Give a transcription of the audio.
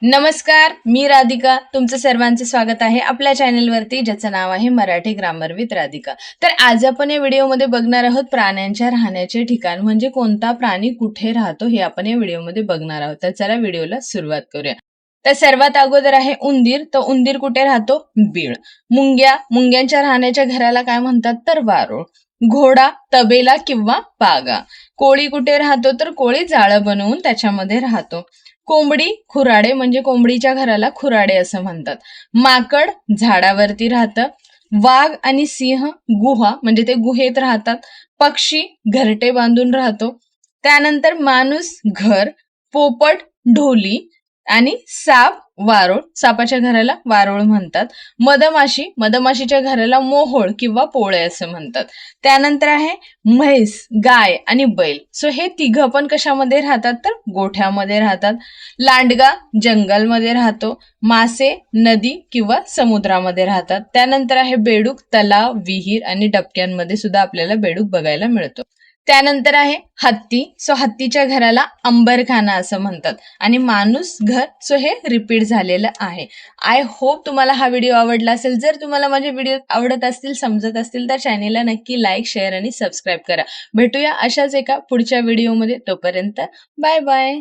नमस्कार, मी राधिका. तुमचं सर्वांचे स्वागत आहे आपल्या चॅनलवरती, ज्याचं नाव आहे मराठी ग्रामर विथ राधिका. तर आज आपण या व्हिडिओमध्ये बघणार आहोत प्राण्यांच्या राहण्याचे ठिकाण, म्हणजे कोणता प्राणी कुठे राहतो हे आपण या व्हिडिओमध्ये बघणार आहोत. तर चला व्हिडिओला सुरुवात करूया. तर सर्वात अगोदर आहे उंदीर. तर उंदीर कुठे राहतो? बीळ. मुंग्यांच्या राहण्याच्या घराला काय म्हणतात? तर वारुळ. घोडा, तबेला किंवा पागा. कोळी कुठे राहतो? तर कोळी जाळं बनवून त्याच्यामध्ये राहतो. कोंबडी, खुराडे, म्हणजे कोंबडीच्या घराला खुराडे असं म्हणतात. माकड झाडावरती राहतं. वाघ आणि सिंह गुहा, म्हणजे ते गुहेत राहतात. पक्षी घरटे बांधून राहतो. त्यानंतर माणूस घर, पोपट ढोली आणि साप वारोळ, सापाच्या घराला वारोळ म्हणतात. मधमाशीच्या घराला मोहोळ किंवा पोळे असं म्हणतात. त्यानंतर आहे म्हैस, गाय आणि बैल. सो हे तिघं पण कशामध्ये राहतात? तर गोठ्यामध्ये राहतात. लांडगा जंगलमध्ये राहतो. मासे नदी किंवा समुद्रामध्ये राहतात. त्यानंतर आहे बेडूक, तलाव, विहीर आणि डबक्यांमध्ये सुद्धा आपल्याला बेडूक बघायला मिळतो. त्यानंतर आहे हत्ती. सो हत्तीच्या घराला अंबरखाना असं म्हणतात. आणि माणूस घर, सो हे रिपीट झालेलं आहे. आय होप तुम्हाला हा व्हिडिओ आवडला असेल. जर तुम्हाला माझे व्हिडिओ आवडत असतील, समजत असतील, तर चॅनेलला नक्की लाईक, शेअर आणि सबस्क्राईब करा. भेटूया अशाच एका पुढच्या व्हिडिओमध्ये. तोपर्यंत बाय बाय.